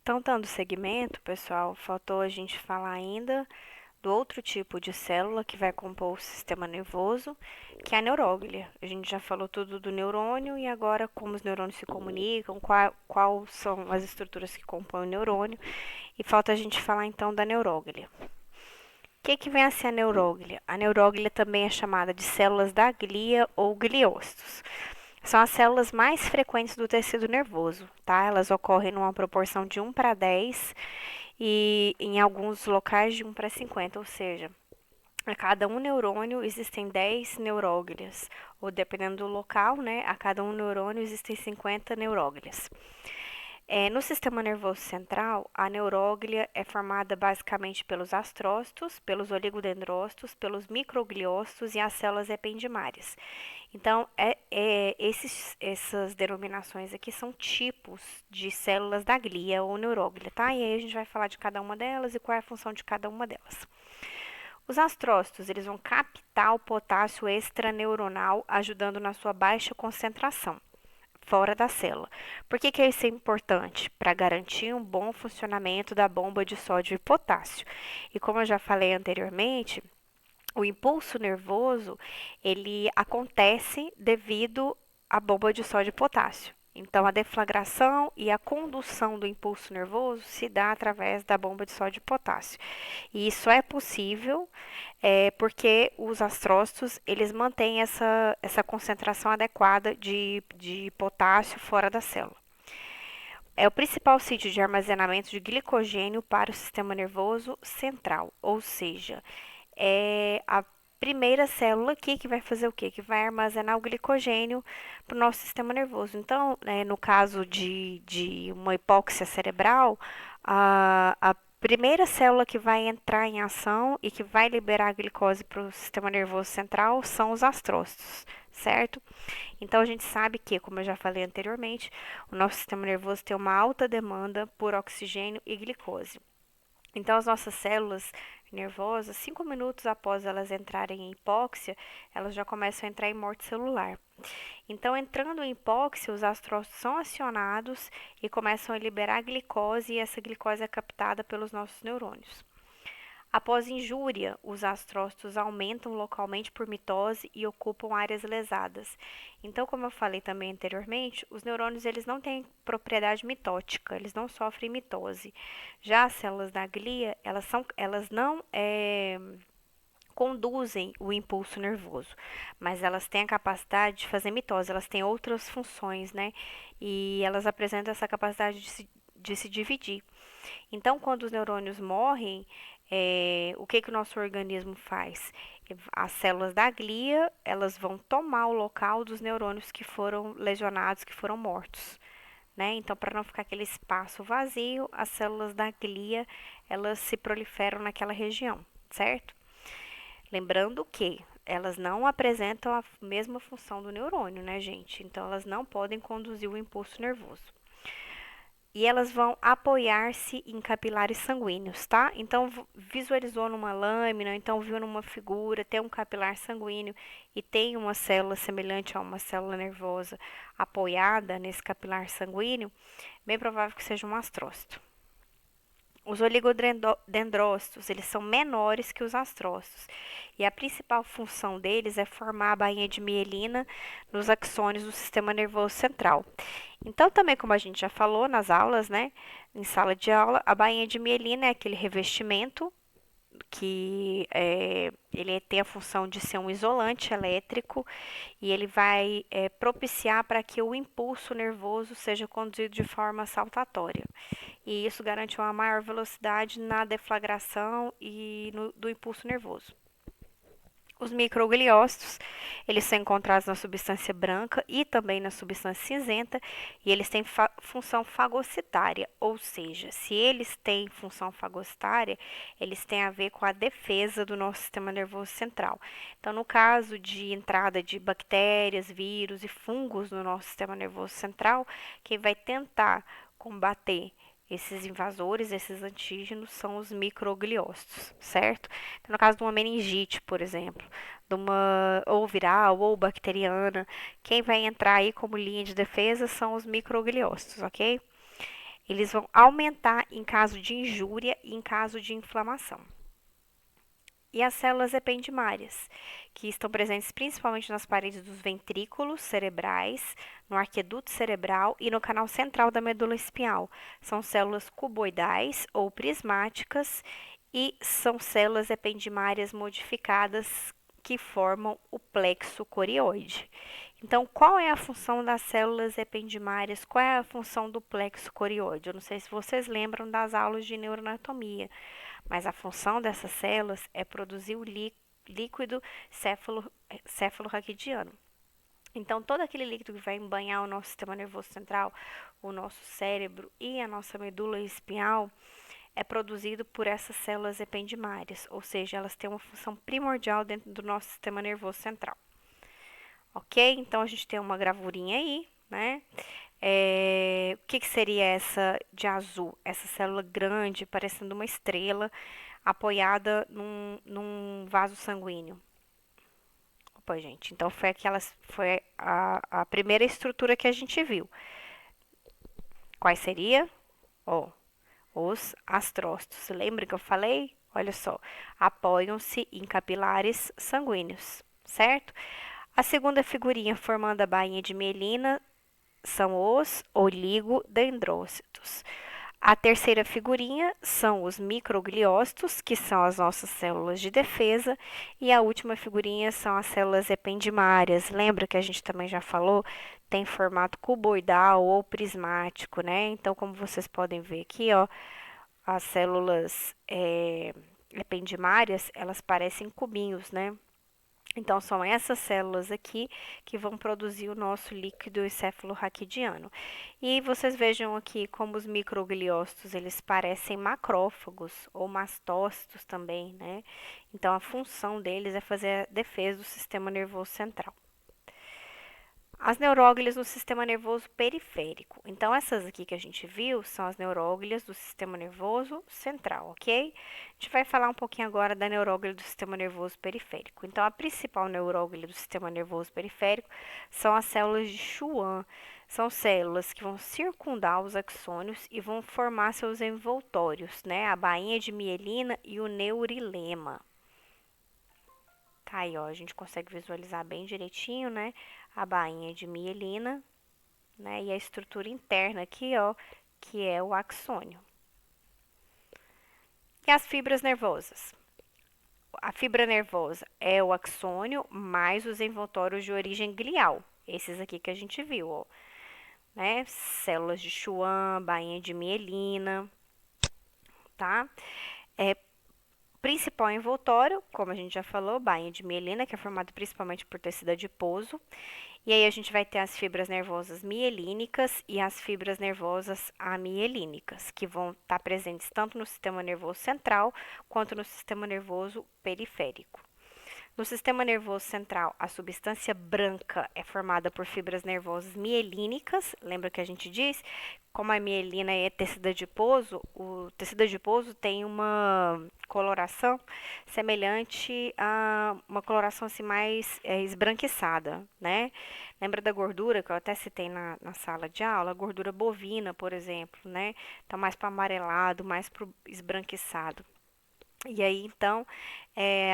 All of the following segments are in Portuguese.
Então, dando seguimento, pessoal, faltou a gente falar ainda do outro tipo de célula que vai compor o sistema nervoso, que é a neuróglia. A gente já falou tudo do neurônio e agora como os neurônios se comunicam, qual são as estruturas que compõem o neurônio, e falta a gente falar então da neuróglia. O que vem a ser a neuróglia? A neuróglia também é chamada de células da glia ou gliócitos. São as células mais frequentes do tecido nervoso, tá? Elas ocorrem numa proporção de 1 para 10 e em alguns locais de 1 para 50, ou seja, a cada um neurônio existem 10 neuróglias, ou dependendo do local, né, a cada um neurônio existem 50 neuróglias. No sistema nervoso central, a neuróglia é formada basicamente pelos astrócitos, pelos oligodendrócitos, pelos microgliócitos e as células ependimárias. Então, essas denominações aqui são tipos de células da glia ou neuróglia, tá? E aí a gente vai falar de cada uma delas e qual é a função de cada uma delas. Os astrócitos, eles vão captar o potássio extraneuronal, ajudando na sua baixa concentração fora da célula. Por que isso é importante? Para garantir um bom funcionamento da bomba de sódio e potássio. E como eu já falei anteriormente, o impulso nervoso, ele acontece devido à bomba de sódio e potássio. Então, a deflagração e a condução do impulso nervoso se dá através da bomba de sódio e potássio. E isso é possível porque os astrócitos, eles mantêm essa concentração adequada de potássio fora da célula. É o principal sítio de armazenamento de glicogênio para o sistema nervoso central, ou seja, é a primeira célula aqui que vai fazer o quê? Que vai armazenar o glicogênio para o nosso sistema nervoso. Então, no caso de uma hipóxia cerebral, a primeira célula que vai entrar em ação e que vai liberar a glicose para o sistema nervoso central são os astrócitos, certo? Então, a gente sabe que, como eu já falei anteriormente, o nosso sistema nervoso tem uma alta demanda por oxigênio e glicose. Então, as nossas células nervosas, 5 minutos após elas entrarem em hipóxia, elas já começam a entrar em morte celular. Então, entrando em hipóxia, os astrócitos são acionados e começam a liberar glicose, e essa glicose é captada pelos nossos neurônios. Após injúria, os astrócitos aumentam localmente por mitose e ocupam áreas lesadas. Então, como eu falei também anteriormente, os neurônios eles não têm propriedade mitótica, eles não sofrem mitose. Já as células da glia, elas não conduzem o impulso nervoso, mas elas têm a capacidade de fazer mitose, elas têm outras funções, né? E elas apresentam essa capacidade de se dividir. Então, quando os neurônios morrem, o que o nosso organismo faz? As células da glia, elas vão tomar o local dos neurônios que foram lesionados, que foram mortos, né? Então, para não ficar aquele espaço vazio, as células da glia, elas se proliferam naquela região, certo? Lembrando que elas não apresentam a mesma função do neurônio, né, gente? Então, elas não podem conduzir o impulso nervoso. E elas vão apoiar-se em capilares sanguíneos, tá? Então, visualizou numa lâmina, então viu numa figura, tem um capilar sanguíneo e tem uma célula semelhante a uma célula nervosa apoiada nesse capilar sanguíneo, bem provável que seja um astrócito. Os oligodendrócitos, eles são menores que os astrócitos, e a principal função deles é formar a bainha de mielina nos axônios do sistema nervoso central. Então, também como a gente já falou nas aulas, né, em sala de aula, a bainha de mielina é aquele revestimento que ele tem a função de ser um isolante elétrico e ele vai propiciar para que o impulso nervoso seja conduzido de forma saltatória. E isso garante uma maior velocidade na deflagração e do impulso nervoso. Os microgliócitos, eles são encontrados na substância branca e também na substância cinzenta, e eles têm função fagocitária, ou seja, se eles têm função fagocitária, eles têm a ver com a defesa do nosso sistema nervoso central. Então, no caso de entrada de bactérias, vírus e fungos no nosso sistema nervoso central, quem vai tentar combater esses invasores, esses antígenos, são os microgliócitos, certo? Então, no caso de uma meningite, por exemplo, de uma ou viral ou bacteriana, quem vai entrar aí como linha de defesa são os microgliócitos, ok? eles vão aumentar em caso de injúria e em caso de inflamação. E as células ependimárias, que estão presentes principalmente nas paredes dos ventrículos cerebrais, no arqueduto cerebral e no canal central da medula espinhal. São células cuboidais ou prismáticas e são células ependimárias modificadas que formam o plexo corioide. Então, qual é a função das células ependimárias? Qual é a função do plexo corioide? Eu não sei se vocês lembram das aulas de neuroanatomia, mas a função dessas células é produzir o líquido céfalo-raquidiano. Então, todo aquele líquido que vai embanhar o nosso sistema nervoso central, o nosso cérebro e a nossa medula espinhal é produzido por essas células ependimárias, ou seja, elas têm uma função primordial dentro do nosso sistema nervoso central. Ok? Então, a gente tem uma gravurinha aí, né? O que seria essa de azul? Essa célula grande, parecendo uma estrela, apoiada num vaso sanguíneo. Opa, gente, então foi a primeira estrutura que a gente viu. Quais seria? Ó, os astrócitos. Lembra que eu falei? Olha só, apoiam-se em capilares sanguíneos, certo? A segunda figurinha formando a bainha de mielina são os oligodendrócitos. A terceira figurinha são os microgliócitos, que são as nossas células de defesa, e a última figurinha são as células ependimárias. Lembra que a gente também já falou? Tem formato cuboidal ou prismático, né? Então, como vocês podem ver aqui, ó, as células ependimárias, elas parecem cubinhos, né? Então, são essas células aqui que vão produzir o nosso líquido encefalorraquidiano. E vocês vejam aqui como os microgliócitos, eles parecem macrófagos ou mastócitos também, né? Então, a função deles é fazer a defesa do sistema nervoso central. As neuróglias no sistema nervoso periférico. Então, essas aqui que a gente viu são as neuróglias do sistema nervoso central, ok? A gente vai falar um pouquinho agora da neuróglia do sistema nervoso periférico. Então, a principal neuróglia do sistema nervoso periférico são as células de Schwann. São células que vão circundar os axônios e vão formar seus envoltórios, né? A bainha de mielina e o neurilema. Tá aí, ó, a gente consegue visualizar bem direitinho, né? A bainha de mielina, né? E a estrutura interna aqui, ó, que é o axônio. E as fibras nervosas? A fibra nervosa é o axônio mais os envoltórios de origem glial. Esses aqui que a gente viu, ó, né? Células de Schwann, bainha de mielina, tá? Principal envoltório, como a gente já falou, bainha de mielina, que é formado principalmente por tecido adiposo. E aí a gente vai ter as fibras nervosas mielínicas e as fibras nervosas amielínicas, que vão estar presentes tanto no sistema nervoso central quanto no sistema nervoso periférico. No sistema nervoso central, a substância branca é formada por fibras nervosas mielínicas. Lembra que a gente diz? Como a mielina é tecido adiposo, o tecido adiposo tem uma coloração semelhante a uma coloração assim mais esbranquiçada, né? Lembra da gordura que eu até citei na sala de aula? A gordura bovina, por exemplo, né? Tá mais para amarelado, mais para esbranquiçado. E aí, então,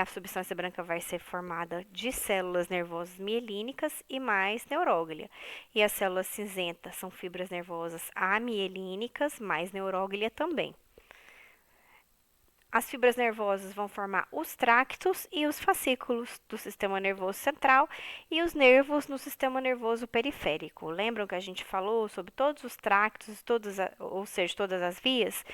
a substância branca vai ser formada de células nervosas mielínicas e mais neuróglia. E as células cinzentas são fibras nervosas amielínicas, mais neuróglia também. As fibras nervosas vão formar os tractos e os fascículos do sistema nervoso central e os nervos no sistema nervoso periférico. Lembram que a gente falou sobre todos os tractos, ou seja, todas as vias,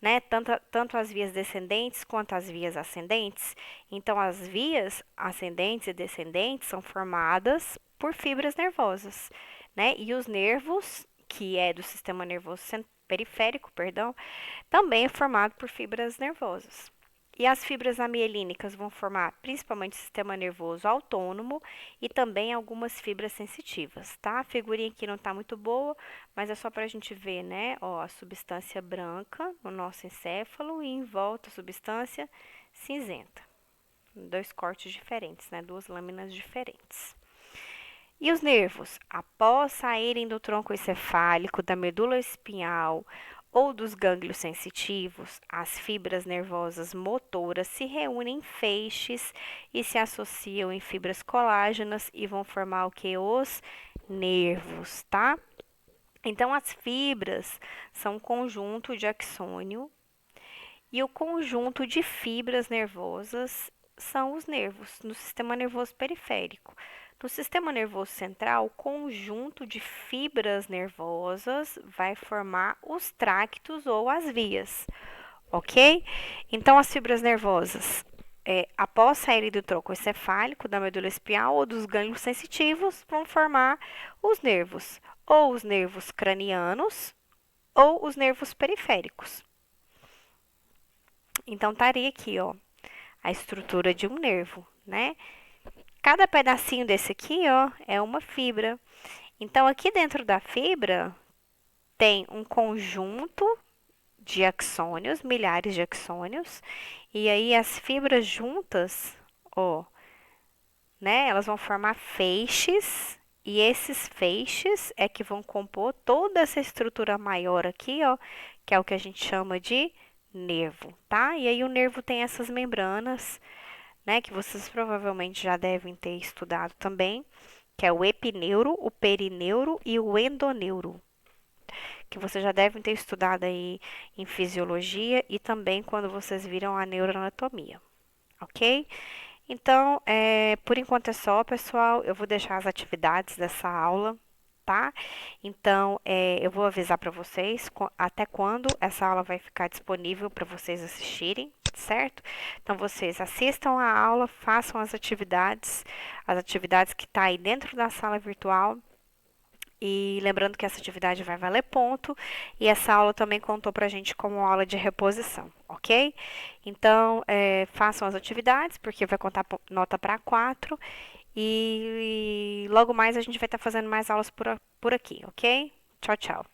né? Tanto as vias descendentes quanto as vias ascendentes. Então, as vias ascendentes e descendentes são formadas por fibras nervosas, né? E os nervos, que é do sistema nervoso periférico, perdão, também é formado por fibras nervosas. E as fibras amielínicas vão formar principalmente o sistema nervoso autônomo e também algumas fibras sensitivas, tá? A figurinha aqui não tá muito boa, mas é só para a gente ver, né? Ó, a substância branca no nosso encéfalo e em volta a substância cinzenta. Dois cortes diferentes, né? Duas lâminas diferentes. E os nervos, após saírem do tronco encefálico, da medula espinhal ou dos gânglios sensitivos, as fibras nervosas motoras se reúnem em feixes e se associam em fibras colágenas e vão formar o que? Os nervos, tá? Então, as fibras são um conjunto de axônio e o conjunto de fibras nervosas são os nervos no sistema nervoso periférico. No sistema nervoso central, o conjunto de fibras nervosas vai formar os tractos ou as vias, ok? Então, as fibras nervosas, após saírem do tronco encefálico, da medula espinhal ou dos gânglios sensitivos, vão formar os nervos, ou os nervos cranianos ou os nervos periféricos. Então, estaria aqui, ó, a estrutura de um nervo, né? Cada pedacinho desse aqui, ó, é uma fibra. Então, aqui dentro da fibra tem um conjunto de axônios, milhares de axônios, e aí as fibras juntas, ó, né, elas vão formar feixes, e esses feixes é que vão compor toda essa estrutura maior aqui, ó, que é o que a gente chama de nervo, tá? E aí o nervo tem essas membranas, né, que vocês provavelmente já devem ter estudado também, que é o epineuro, o perineuro e o endoneuro, que vocês já devem ter estudado aí em fisiologia e também quando vocês viram a neuroanatomia, ok? Então, por enquanto é só, pessoal. Eu vou deixar as atividades dessa aula, tá? Então, eu vou avisar para vocês até quando essa aula vai ficar disponível para vocês assistirem, certo? Então, vocês assistam a aula, façam as atividades que tá aí dentro da sala virtual. E lembrando que essa atividade vai valer ponto, e essa aula também contou pra gente como aula de reposição, ok? Então, façam as atividades, porque vai contar nota para 4, e logo mais a gente vai estar fazendo mais aulas por aqui, ok? Tchau, tchau.